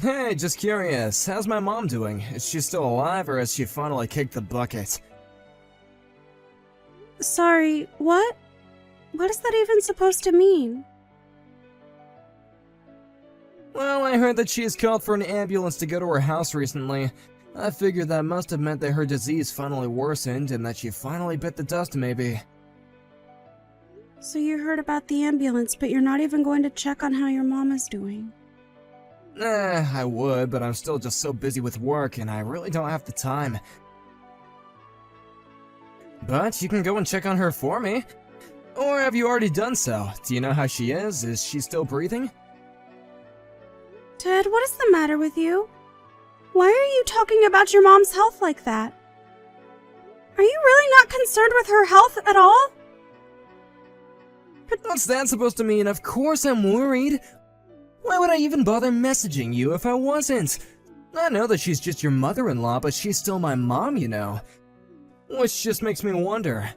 Hey, just curious, how's my mom doing? Is she still alive or has she finally kicked the bucket? Sorry, what? What is that even supposed to mean? Well, I heard that she has called for an ambulance to go to her house recently. I figured that must have meant that her disease finally worsened and that she finally bit the dust, maybe. So you heard about the ambulance, but you're not even going to check on how your mom is doing. I would, but I'm still just so busy with work and I really don't have the time. But you can go and check on her for me. Or have you already done so? Do you know how she is? Is she still breathing? Ted, what is the matter with you? Why are you talking about your mom's health like that? Are you really not concerned with her health at all? What's that supposed to mean? Of course I'm worried. Why would I even bother messaging you if I wasn't? I know that she's just your mother-in-law, but she's still my mom, you know. Which just makes me wonder.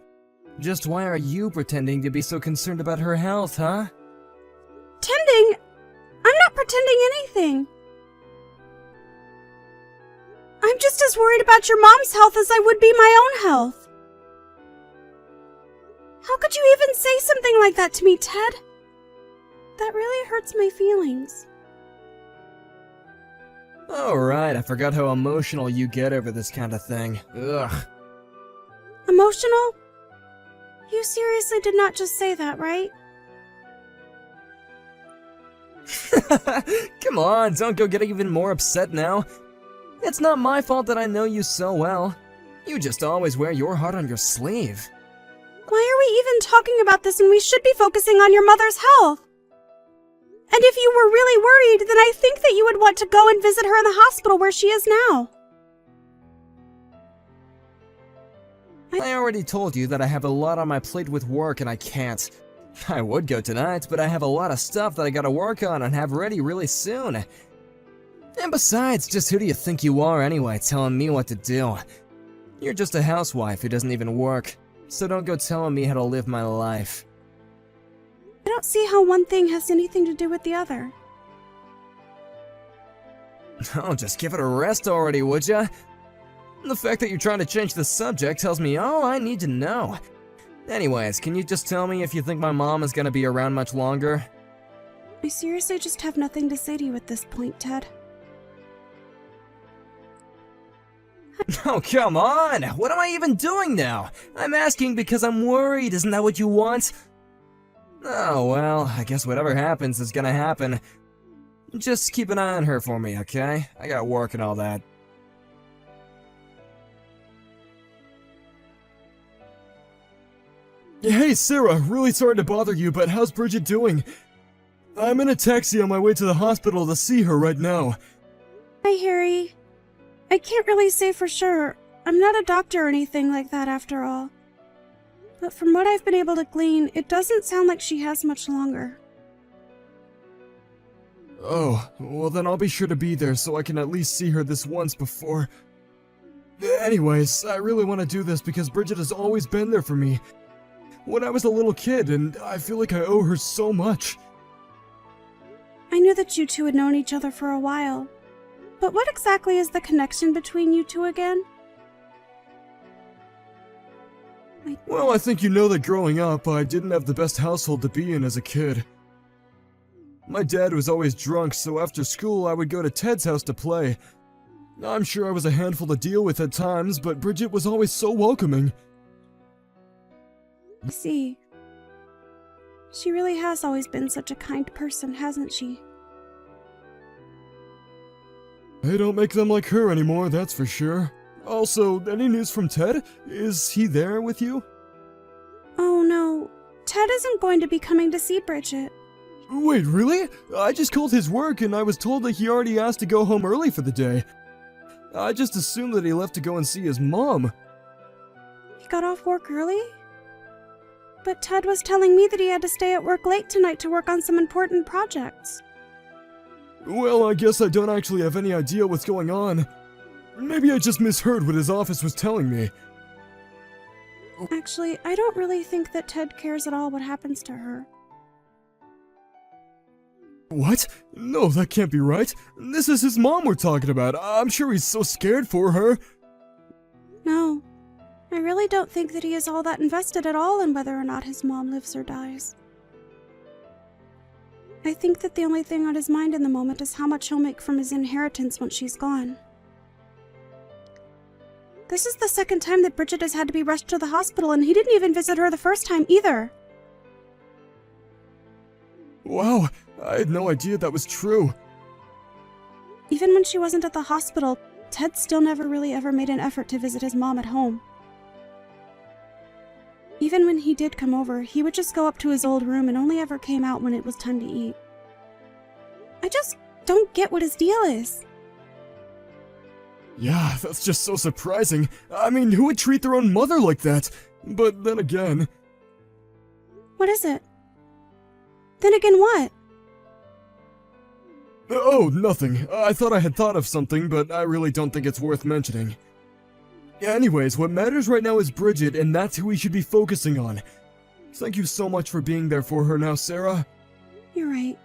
Just why are you pretending to be so concerned about her health, huh? Pretending? I'm not pretending anything. I'm just as worried about your mom's health as I would be my own health. How could you even say something like that to me, Ted? That really hurts my feelings. Alright, I forgot how emotional you get over this kind of thing. Ugh. Emotional? You seriously did not just say that, right? Come on, don't go get even more upset now. It's not my fault that I know you so well. You just always wear your heart on your sleeve. Why are we even talking about this when we should be focusing on your mother's health? And if you were really worried, then I think that you would want to go and visit her in the hospital where she is now. I already told you that I have a lot on my plate with work and I can't. I would go tonight, but I have a lot of stuff that I gotta work on and have ready really soon. And besides, just who do you think you are anyway, telling me what to do? You're just a housewife who doesn't even work, so don't go telling me how to live my life. I don't see how one thing has anything to do with the other. Oh, just give it a rest already, would ya? The fact that you're trying to change the subject tells me all I need to know. Anyways, can you just tell me if you think my mom is gonna be around much longer? I seriously just have nothing to say to you at this point, Ted. Oh, come on! What am I even doing now? I'm asking because I'm worried, isn't that what you want? Oh, well, I guess whatever happens is gonna happen. Just keep an eye on her for me, okay? I got work and all that. Hey, Sarah, really sorry to bother you, but how's Bridget doing? I'm in a taxi on my way to the hospital to see her right now. Hi, Harry. I can't really say for sure. I'm not a doctor or anything like that after all. But from what I've been able to glean, it doesn't sound like she has much longer. Oh, well then I'll be sure to be there so I can at least see her this once before. Anyways, I really want to do this because Bridget has always been there for me. When I was a little kid, and I feel like I owe her so much. I knew that you two had known each other for a while. But what exactly is the connection between you two again? Well, I think you know that growing up, I didn't have the best household to be in as a kid. My dad was always drunk, so after school I would go to Ted's house to play. I'm sure I was a handful to deal with at times, but Bridget was always so welcoming. I see. She really has always been such a kind person, hasn't she? They don't make them like her anymore, that's for sure. Also, any news from Ted? Is he there with you? Oh no, Ted isn't going to be coming to see Bridget. Wait, really? I just called his work and I was told that he already asked to go home early for the day. I just assumed that he left to go and see his mom. He got off work early? But Ted was telling me that he had to stay at work late tonight to work on some important projects. Well, I guess I don't actually have any idea what's going on. Maybe I just misheard what his office was telling me. Actually, I don't really think that Ted cares at all what happens to her. What? No, that can't be right. This is his mom we're talking about. I'm sure he's so scared for her. No, I really don't think that he is all that invested at all in whether or not his mom lives or dies. I think that the only thing on his mind in the moment is how much he'll make from his inheritance once she's gone. This is the second time that Bridget has had to be rushed to the hospital, and he didn't even visit her the first time either. Wow, I had no idea that was true. Even when she wasn't at the hospital, Ted still never really ever made an effort to visit his mom at home. Even when he did come over, he would just go up to his old room and only ever came out when it was time to eat. I just don't get what his deal is. Yeah, that's just so surprising. I mean, who would treat their own mother like that? But then again... What is it? Then again what? Oh, nothing. I thought I had thought of something, but I really don't think it's worth mentioning. Anyways, what matters right now is Bridget, and that's who we should be focusing on. Thank you so much for being there for her now, Sarah. You're right.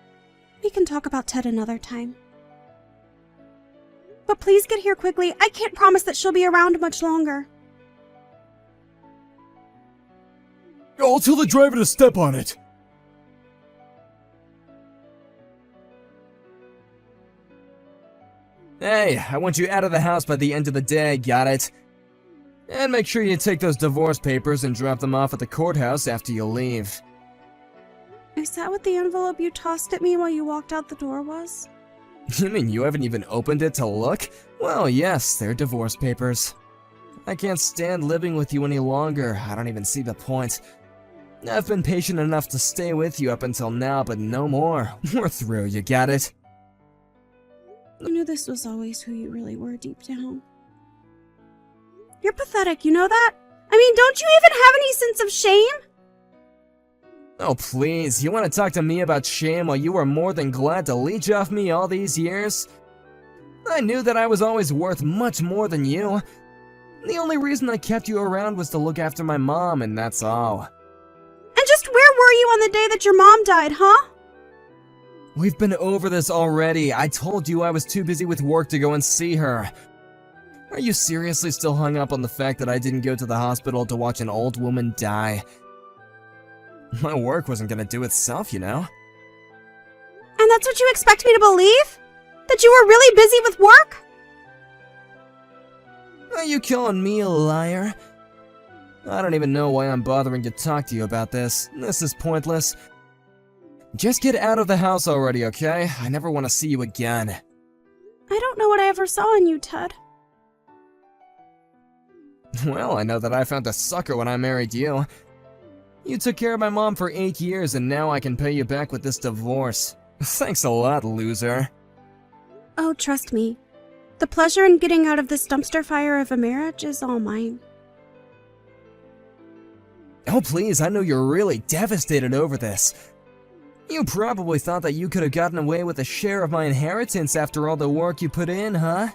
We can talk about Ted another time. But please get here quickly. I can't promise that she'll be around much longer. I'll tell the driver to step on it. Hey, I want you out of the house by the end of the day, got it? And make sure you take those divorce papers and drop them off at the courthouse after you leave. Is that what the envelope you tossed at me while you walked out the door was? You mean you haven't even opened it to look? Well, yes, they're divorce papers. I can't stand living with you any longer. I don't even see the point. I've been patient enough to stay with you up until now, but no more. We're through, you got it? I knew this was always who you really were deep down. You're pathetic, you know that? I mean, don't you even have any sense of shame? Oh please, you want to talk to me about shame while you were more than glad to leech off me all these years? I knew that I was always worth much more than you. The only reason I kept you around was to look after my mom, and that's all. And just where were you on the day that your mom died, huh? We've been over this already. I told you I was too busy with work to go and see her. Are you seriously still hung up on the fact that I didn't go to the hospital to watch an old woman die? My work wasn't gonna do itself, you know? And that's what you expect me to believe? That you were really busy with work? Are you calling me a liar? I don't even know why I'm bothering to talk to you about this. This is pointless. Just get out of the house already, okay? I never want to see you again. I don't know what I ever saw in you, Ted. Well, I know that I found a sucker when I married you. You took care of my mom for 8 years, and now I can pay you back with this divorce. Thanks a lot, loser. Oh, trust me. The pleasure in getting out of this dumpster fire of a marriage is all mine. Oh, please, I know you're really devastated over this. You probably thought that you could have gotten away with a share of my inheritance after all the work you put in, huh?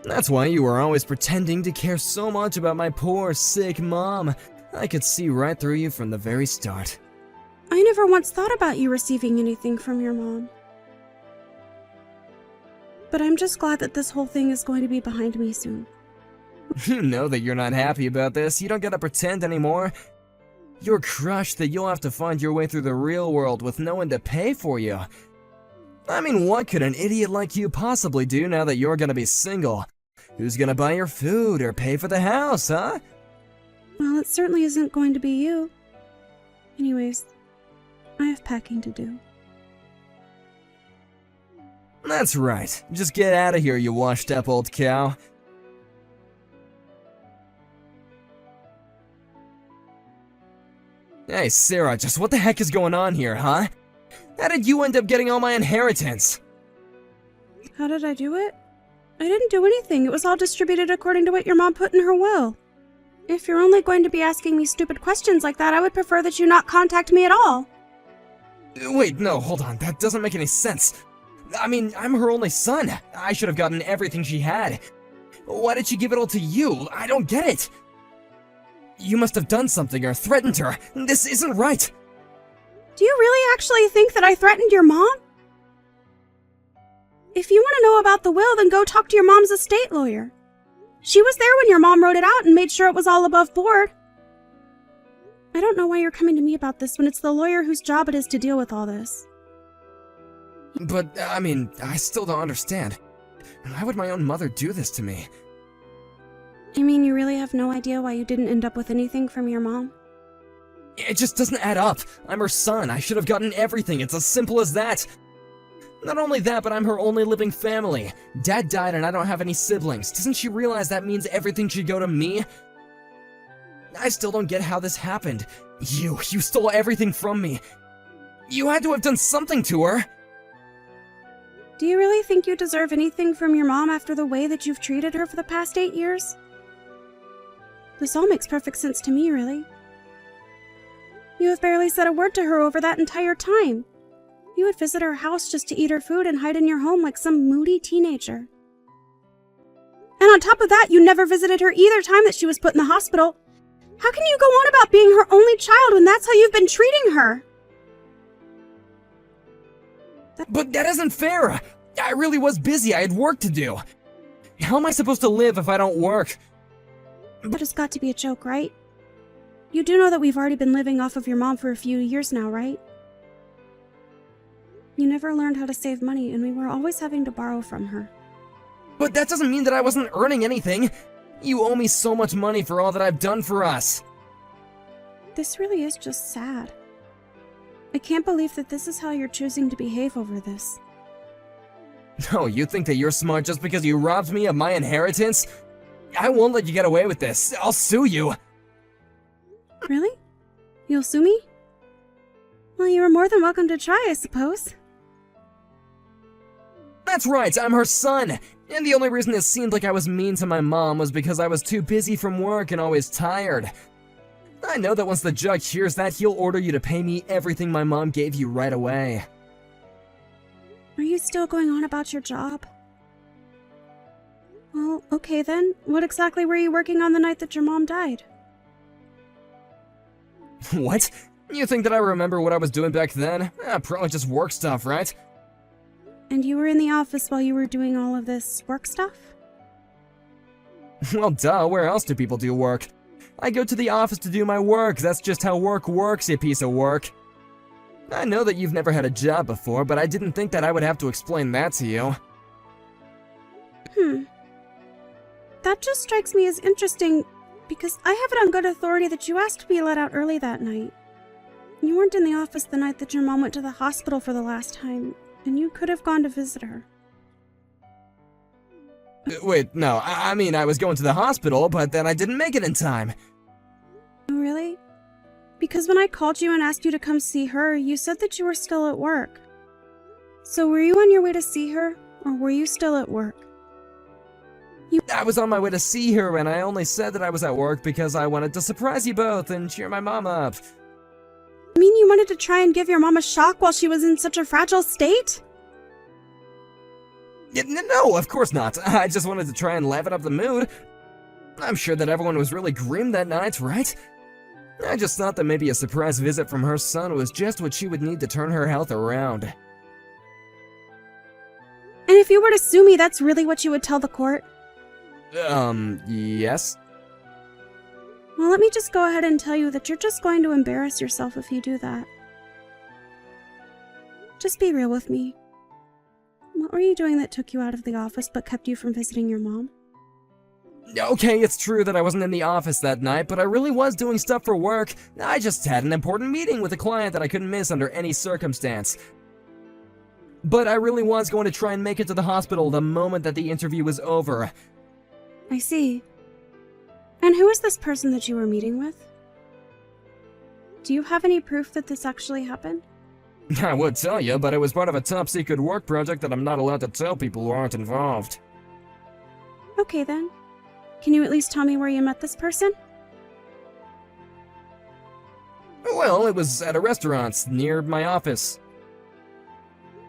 That's why you were always pretending to care so much about my poor, sick mom. I could see right through you from the very start. I never once thought about you receiving anything from your mom. But I'm just glad that this whole thing is going to be behind me soon. You know that you're not happy about this. You don't gotta pretend anymore. You're crushed that you'll have to find your way through the real world with no one to pay for you. I mean, what could an idiot like you possibly do now that you're gonna be single? Who's gonna buy your food or pay for the house, huh? Well, it certainly isn't going to be you. Anyways, I have packing to do. That's right. Just get out of here, you washed up old cow. Hey, Sarah, just what the heck is going on here, huh? How did you end up getting all my inheritance? How did I do it? I didn't do anything. It was all distributed according to what your mom put in her will. If you're only going to be asking me stupid questions like that, I would prefer that you not contact me at all. Wait, no, hold on. That doesn't make any sense. I mean, I'm her only son. I should have gotten everything she had. Why did she give it all to you? I don't get it. You must have done something or threatened her. This isn't right. Do you really actually think that I threatened your mom? If you want to know about the will, then go talk to your mom's estate lawyer. She was there when your mom wrote it out and made sure it was all above board. I don't know why you're coming to me about this when it's the lawyer whose job it is to deal with all this. But, I still don't understand. Why would my own mother do this to me? You mean you really have no idea why you didn't end up with anything from your mom? It just doesn't add up. I'm her son. I should have gotten everything. It's as simple as that. Not only that, but I'm her only living family. Dad died and I don't have any siblings. Doesn't she realize that means everything should go to me? I still don't get how this happened. You stole everything from me. You had to have done something to her. Do you really think you deserve anything from your mom after the way that you've treated her for the past 8 years? This all makes perfect sense to me, really. You have barely said a word to her over that entire time. You would visit her house just to eat her food and hide in your home like some moody teenager. And on top of that, you never visited her either time that she was put in the hospital. How can you go on about being her only child when that's how you've been treating her? But that isn't fair. I really was busy. I had work to do. How am I supposed to live if I don't work? That has got to be a joke, right? You do know that we've already been living off of your mom for a few years now, right? You never learned how to save money, and we were always having to borrow from her. But that doesn't mean that I wasn't earning anything. You owe me so much money for all that I've done for us. This really is just sad. I can't believe that this is how you're choosing to behave over this. No, you think that you're smart just because you robbed me of my inheritance? I won't let you get away with this. I'll sue you. Really? You'll sue me? Well, you were more than welcome to try, I suppose. That's right, I'm her son. And the only reason it seemed like I was mean to my mom was because I was too busy from work and always tired. I know that once the judge hears that, he'll order you to pay me everything my mom gave you right away. Are you still going on about your job? Well, okay then. What exactly were you working on the night that your mom died? What? You think that I remember what I was doing back then? Probably just work stuff, right? And you were in the office while you were doing all of this work stuff? Well, duh, where else do people do work? I go to the office to do my work. That's just how work works, you piece of work. I know that you've never had a job before, but I didn't think that I would have to explain that to you. That just strikes me as interesting, because I have it on good authority that you asked to be let out early that night. You weren't in the office the night that your mom went to the hospital for the last time, and you could have gone to visit her. Wait, no, I mean I was going to the hospital, but then I didn't make it in time. Oh, really? Because when I called you and asked you to come see her, you said that you were still at work. So were you on your way to see her, or were you still at work? I was on my way to see her, and I only said that I was at work because I wanted to surprise you both and cheer my mom up. You mean you wanted to try and give your mom a shock while she was in such a fragile state? No, of course not. I just wanted to try and liven up the mood. I'm sure that everyone was really grim that night, right? I just thought that maybe a surprise visit from her son was just what she would need to turn her health around. And if you were to sue me, that's really what you would tell the court? Yes? Well, let me just go ahead and tell you that you're just going to embarrass yourself if you do that. Just be real with me. What were you doing that took you out of the office but kept you from visiting your mom? Okay, it's true that I wasn't in the office that night, but I really was doing stuff for work. I just had an important meeting with a client that I couldn't miss under any circumstance. But I really was going to try and make it to the hospital the moment that the interview was over. I see. And who is this person that you were meeting with? Do you have any proof that this actually happened? I would tell you, but it was part of a top-secret work project that I'm not allowed to tell people who aren't involved. Okay then. Can you at least tell me where you met this person? Well, it was at a restaurant near my office.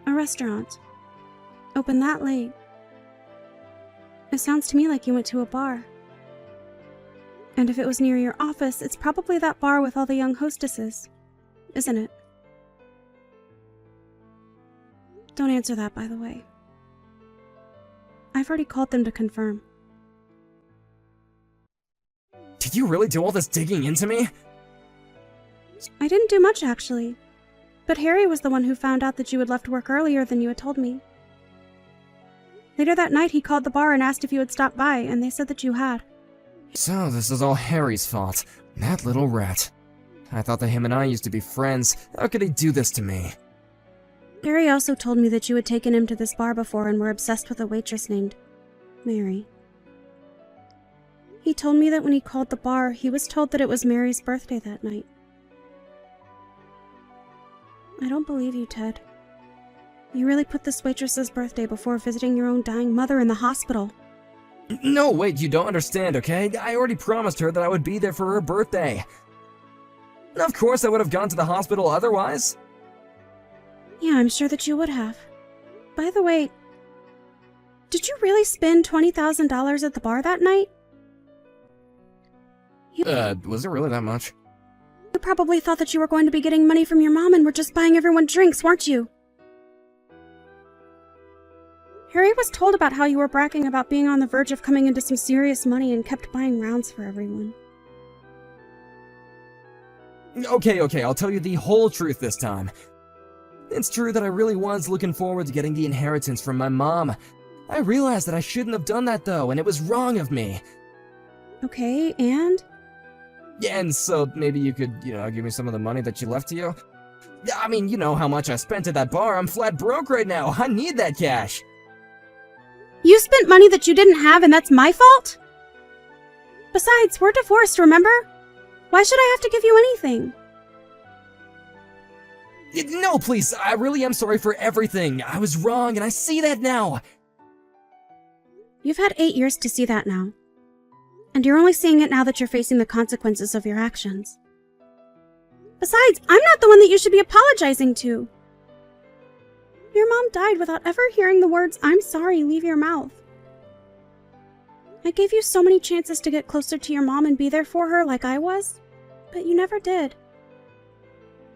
A restaurant. Open that late. It sounds to me like you went to a bar. And if it was near your office, it's probably that bar with all the young hostesses, isn't it? Don't answer that, by the way. I've already called them to confirm. Did you really do all this digging into me? I didn't do much, actually. But Harry was the one who found out that you had left work earlier than you had told me. Later that night, he called the bar and asked if you had stopped by, and they said that you had. So this is all Harry's fault. That little rat. I thought that him and I used to be friends. How could he do this to me? Harry also told me that you had taken him to this bar before and were obsessed with a waitress named Mary. He told me that when he called the bar, he was told that it was Mary's birthday that night. I don't believe you, Ted. You really put this waitress's birthday before visiting your own dying mother in the hospital. No, wait, you don't understand, okay? I already promised her that I would be there for her birthday. Of course I would have gone to the hospital otherwise. Yeah, I'm sure that you would have. By the way, did you really spend $20,000 at the bar that night? Was it really that much? You probably thought that you were going to be getting money from your mom and were just buying everyone drinks, weren't you? Harry was told about how you were bragging about being on the verge of coming into some serious money and kept buying rounds for everyone. Okay, I'll tell you the whole truth this time. It's true that I really was looking forward to getting the inheritance from my mom. I realized that I shouldn't have done that though, and it was wrong of me. Okay, and? Yeah, and so maybe you could, give me some of the money that you left to you? I mean, you know how much I spent at that bar. I'm flat broke right now. I need that cash. You spent money that you didn't have and that's my fault? Besides, we're divorced, remember? Why should I have to give you anything? No, please, I really am sorry for everything. I was wrong, and I see that now. You've had 8 years to see that now. And you're only seeing it now that you're facing the consequences of your actions. Besides, I'm not the one that you should be apologizing to. Your mom died without ever hearing the words, "I'm sorry," leave your mouth. I gave you so many chances to get closer to your mom and be there for her like I was, but you never did.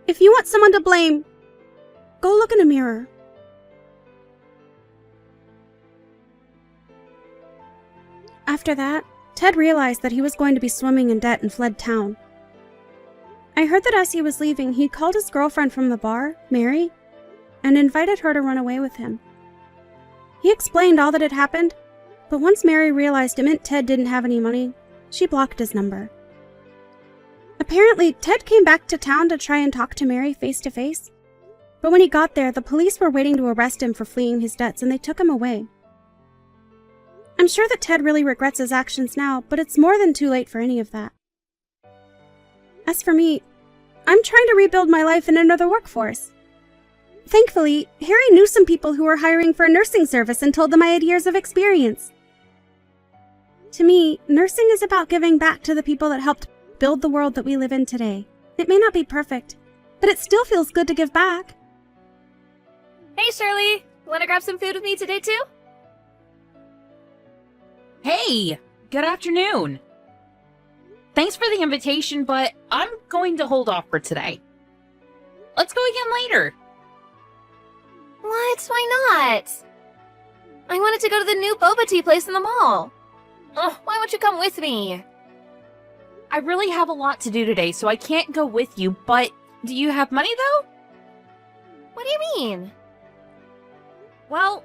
If you want someone to blame, go look in a mirror. After that, Ted realized that he was going to be swimming in debt and fled town. I heard that as he was leaving, he called his girlfriend from the bar, Mary, and invited her to run away with him. He explained all that had happened, but once Mary realized it meant Ted didn't have any money, she blocked his number. Apparently, Ted came back to town to try and talk to Mary face to face, but when he got there, the police were waiting to arrest him for fleeing his debts and they took him away. I'm sure that Ted really regrets his actions now, but it's more than too late for any of that. As for me, I'm trying to rebuild my life in another workforce. Thankfully, Harry knew some people who were hiring for a nursing service and told them I had years of experience. To me, nursing is about giving back to the people that helped build the world that we live in today. It may not be perfect, but it still feels good to give back. Hey, Shirley! Wanna grab some food with me today, too? Hey! Good afternoon! Thanks for the invitation, but I'm going to hold off for today. Let's go again later. What? Why not? I wanted to go to the new boba tea place in the mall. Ugh, why won't you come with me? I really have a lot to do today, so I can't go with you, but do you have money, though? What do you mean? Well,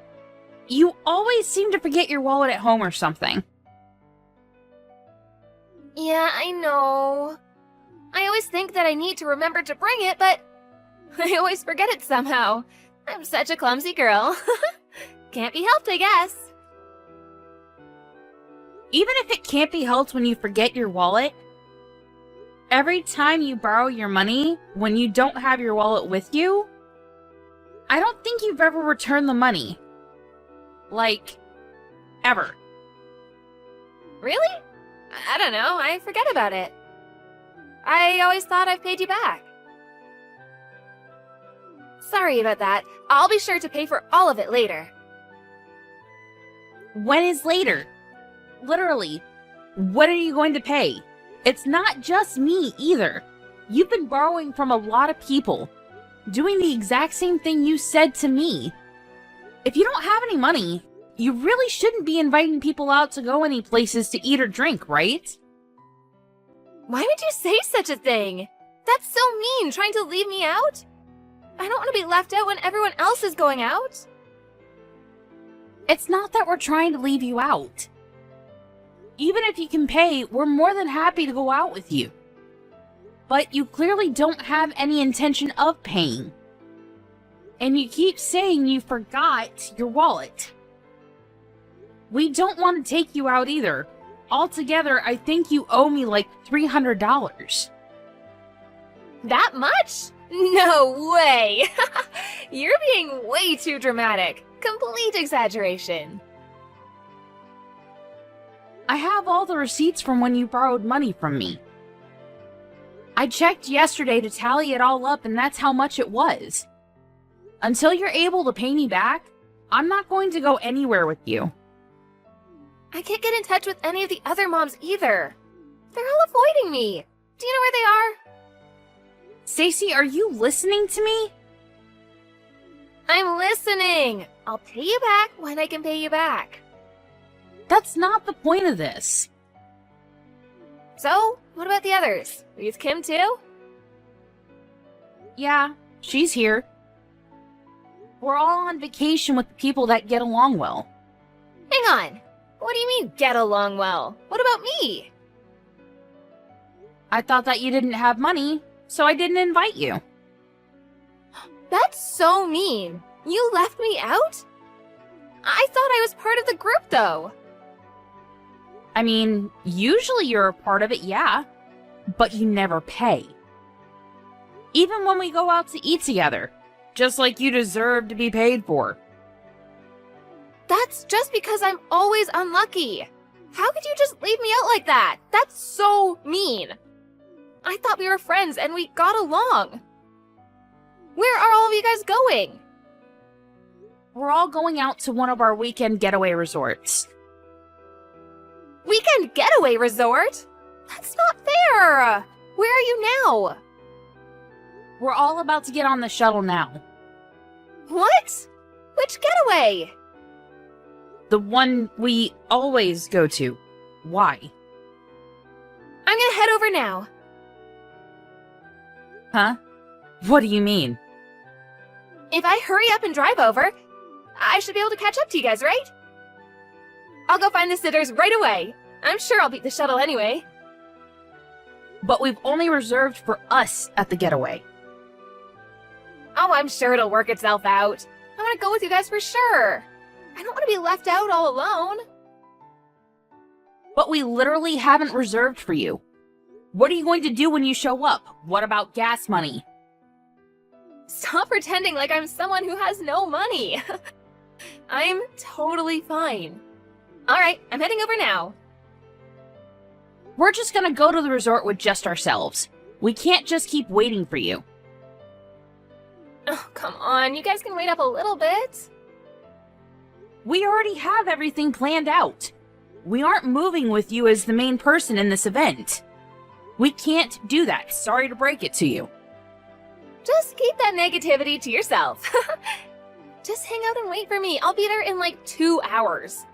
you always seem to forget your wallet at home or something. Yeah, I know. I always think that I need to remember to bring it, but I always forget it somehow. I'm such a clumsy girl. Can't be helped, I guess. Even if it can't be helped when you forget your wallet, every time you borrow your money when you don't have your wallet with you, I don't think you've ever returned the money. Like, ever. Really? I don't know, I forget about it. I always thought I paid you back. Sorry about that. I'll be sure to pay for all of it later. When is later? Literally, when are you going to pay? It's not just me either. You've been borrowing from a lot of people, doing the exact same thing you said to me. If you don't have any money, you really shouldn't be inviting people out to go any places to eat or drink, right? Why would you say such a thing? That's so mean, trying to leave me out. I don't want to be left out when everyone else is going out. It's not that we're trying to leave you out. Even if you can pay, we're more than happy to go out with you. But you clearly don't have any intention of paying. And you keep saying you forgot your wallet. We don't want to take you out either. Altogether, I think you owe me like $300. That much? No way! You're being way too dramatic. Complete exaggeration. I have all the receipts from when you borrowed money from me. I checked yesterday to tally it all up, and that's how much it was. Until you're able to pay me back, I'm not going to go anywhere with you. I can't get in touch with any of the other moms either. They're all avoiding me. Do you know where they are? Stacy, are you listening to me? I'm listening. I'll pay you back when I can pay you back. That's not the point of this. So, what about the others? Are you with Kim too? Yeah, she's here. We're all on vacation with the people that get along well. Hang on. What do you mean, get along well? What about me? I thought that you didn't have money, so I didn't invite you. That's so mean. You left me out? I thought I was part of the group, though. I mean, usually you're a part of it, yeah, but you never pay. Even when we go out to eat together, just like you deserve to be paid for. That's just because I'm always unlucky. How could you just leave me out like that? That's so mean. I thought we were friends and we got along. Where are all of you guys going? We're all going out to one of our weekend getaway resorts. Weekend getaway resort? That's not fair. Where are you now? We're all about to get on the shuttle now. What? Which getaway? The one we always go to. Why? I'm gonna head over now. Huh? What do you mean? If I hurry up and drive over, I should be able to catch up to you guys, right? I'll go find the sitters right away. I'm sure I'll beat the shuttle anyway. But we've only reserved for us at the getaway. Oh, I'm sure it'll work itself out. I want to go with you guys for sure. I don't want to be left out all alone. But we literally haven't reserved for you. What are you going to do when you show up? What about gas money? Stop pretending like I'm someone who has no money. I'm totally fine. All right, I'm heading over now. We're just gonna go to the resort with just ourselves. We can't just keep waiting for you. Oh, come on. You guys can wait up a little bit. We already have everything planned out. We aren't moving with you as the main person in this event. We can't do that. Sorry to break it to you. Just keep that negativity to yourself. Just hang out and wait for me. I'll be there in like 2 hours.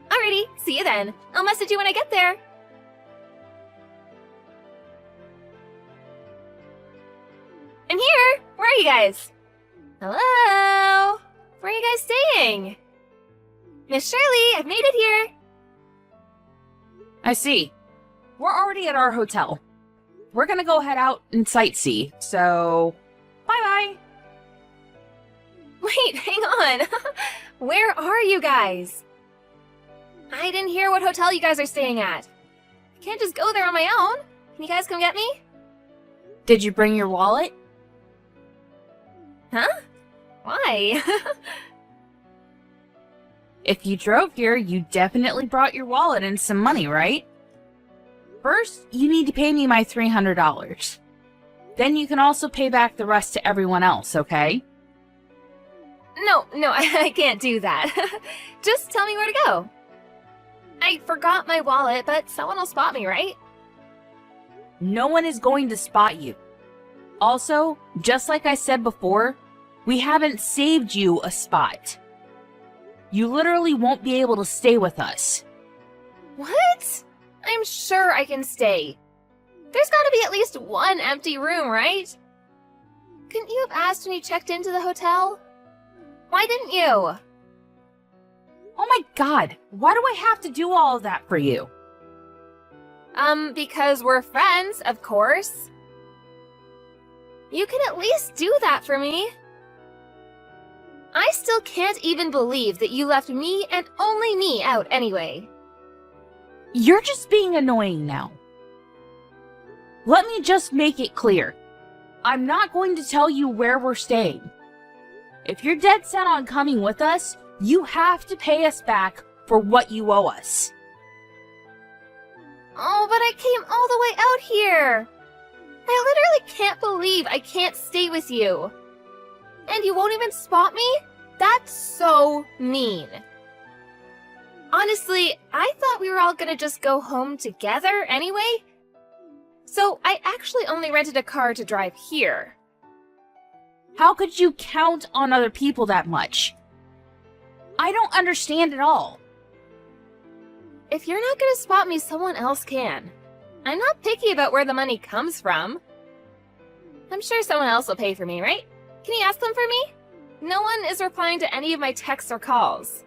Alrighty, see you then. I'll message you when I get there. I'm here! Where are you guys? Hello? Where are you guys staying? Miss Shirley, I've made it here. I see. We're already at our hotel. We're gonna go head out and sightsee, so bye-bye. Wait, hang on. Where are you guys? I didn't hear what hotel you guys are staying at. I can't just go there on my own. Can you guys come get me? Did you bring your wallet? Huh? Why? If you drove here, you definitely brought your wallet and some money, right? First, you need to pay me my $300. Then you can also pay back the rest to everyone else, okay? No, I can't do that. Just tell me where to go. I forgot my wallet, but someone will spot me, right? No one is going to spot you. Also, just like I said before, we haven't saved you a spot. You literally won't be able to stay with us. What? I'm sure I can stay. There's gotta be at least one empty room, right? Couldn't you have asked when you checked into the hotel? Why didn't you? Oh my god, why do I have to do all of that for you? Because we're friends, of course. You can at least do that for me. I still can't even believe that you left me and only me out anyway. You're just being annoying now. Let me just make it clear. I'm not going to tell you where we're staying. If you're dead set on coming with us, you have to pay us back for what you owe us. Oh, but I came all the way out here. I literally can't believe I can't stay with you. And you won't even spot me? That's so mean. Honestly, I thought we were all gonna just go home together anyway. So I actually only rented a car to drive here. How could you count on other people that much? I don't understand at all. If you're not gonna spot me, someone else can. I'm not picky about where the money comes from. I'm sure someone else will pay for me, right? Can you ask them for me? No one is replying to any of my texts or calls.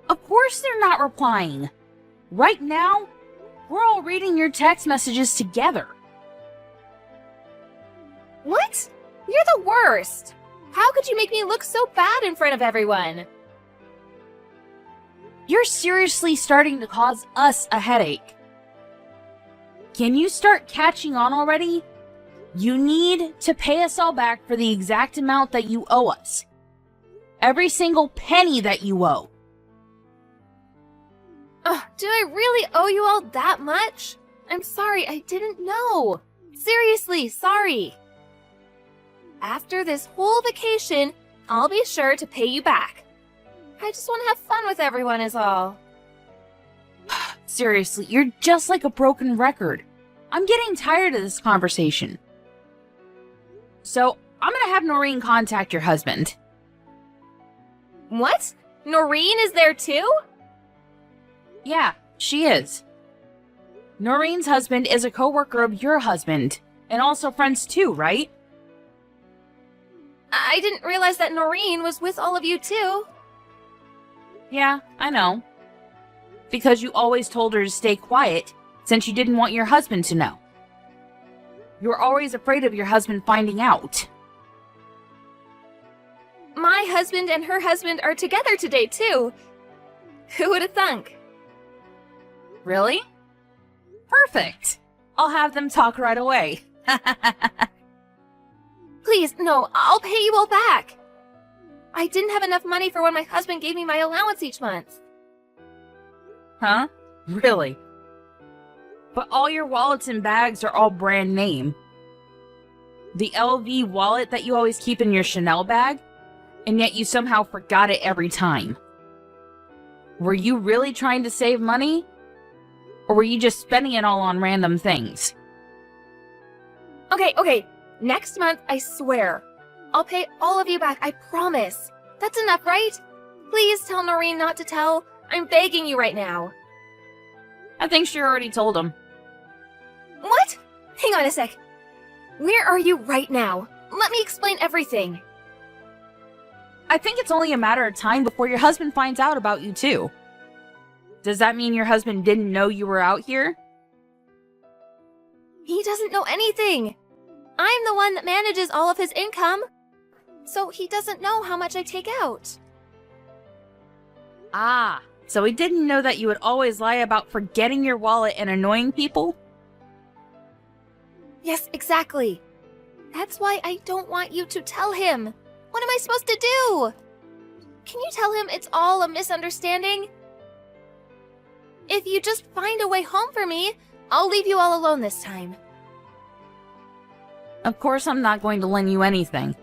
Of course they're not replying. Right now, we're all reading your text messages together. What? You're the worst! How could you make me look so bad in front of everyone? You're seriously starting to cause us a headache. Can you start catching on already? You need to pay us all back for the exact amount that you owe us. Every single penny that you owe. Ugh, do I really owe you all that much? I'm sorry, I didn't know. Seriously, sorry. After this whole vacation, I'll be sure to pay you back. I just want to have fun with everyone is all. Seriously, you're just like a broken record. I'm getting tired of this conversation. So, I'm gonna have Noreen contact your husband. What? Noreen is there too? Yeah, she is. Noreen's husband is a coworker of your husband, and also friends too, right? I didn't realize that Noreen was with all of you too. Yeah, I know. Because you always told her to stay quiet, since you didn't want your husband to know. You were always afraid of your husband finding out. My husband and her husband are together today too. Who would have thunk? Really? Perfect. I'll have them talk right away. Please, no, I'll pay you all back. I didn't have enough money for when my husband gave me my allowance each month. Huh? Really? But all your wallets and bags are all brand name. The LV wallet that you always keep in your Chanel bag, and yet you somehow forgot it every time. Were you really trying to save money? Or were you just spending it all on random things? Okay. Next month, I swear. I'll pay all of you back, I promise. That's enough, right? Please tell Noreen not to tell. I'm begging you right now. I think she already told him. What? Hang on a sec. Where are you right now? Let me explain everything. I think it's only a matter of time before your husband finds out about you too. Does that mean your husband didn't know you were out here? He doesn't know anything. I'm the one that manages all of his income. So he doesn't know how much I take out. Ah, so he didn't know that you would always lie about forgetting your wallet and annoying people? Yes, exactly. That's why I don't want you to tell him. What am I supposed to do? Can you tell him it's all a misunderstanding? If you just find a way home for me, I'll leave you all alone this time. Of course I'm not going to lend you anything.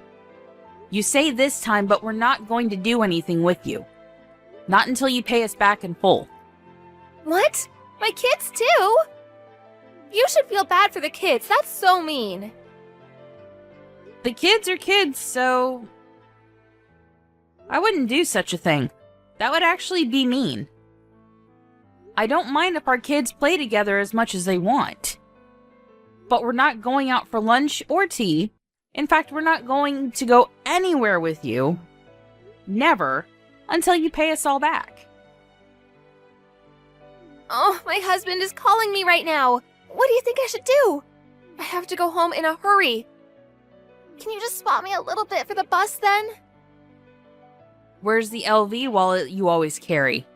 You say this time, but we're not going to do anything with you. Not until you pay us back in full. What? My kids too? You should feel bad for the kids. That's so mean. The kids are kids, so... I wouldn't do such a thing. That would actually be mean. I don't mind if our kids play together as much as they want. But we're not going out for lunch or tea. In fact, we're not going to go anywhere with you. Never. Until you pay us all back. Oh, my husband is calling me right now. What do you think I should do? I have to go home in a hurry. Can you just spot me a little bit for the bus then? Where's the LV wallet you always carry?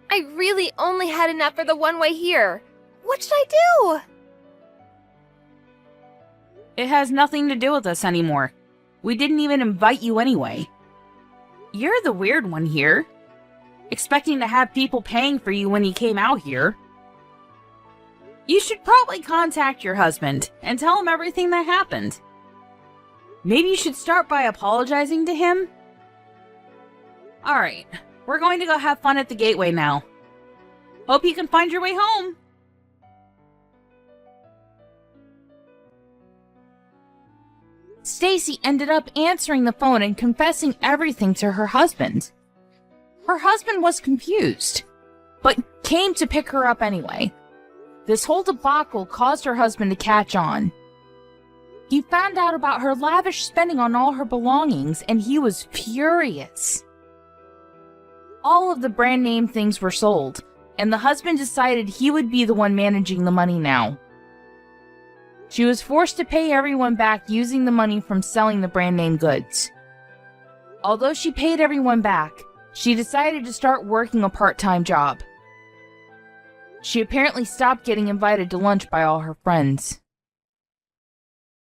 I really only had enough for the one-way here. What should I do? It has nothing to do with us anymore. We didn't even invite you anyway. You're the weird one here. Expecting to have people paying for you when you came out here. You should probably contact your husband and tell him everything that happened. Maybe you should start by apologizing to him? Alright, we're going to go have fun at the Gateway now. Hope you can find your way home. Stacy ended up answering the phone and confessing everything to her husband. Her husband was confused, but came to pick her up anyway. This whole debacle caused her husband to catch on. He found out about her lavish spending on all her belongings, and he was furious. All of the brand name things were sold, and the husband decided he would be the one managing the money now. She was forced to pay everyone back using the money from selling the brand name goods. Although she paid everyone back, she decided to start working a part-time job. She apparently stopped getting invited to lunch by all her friends.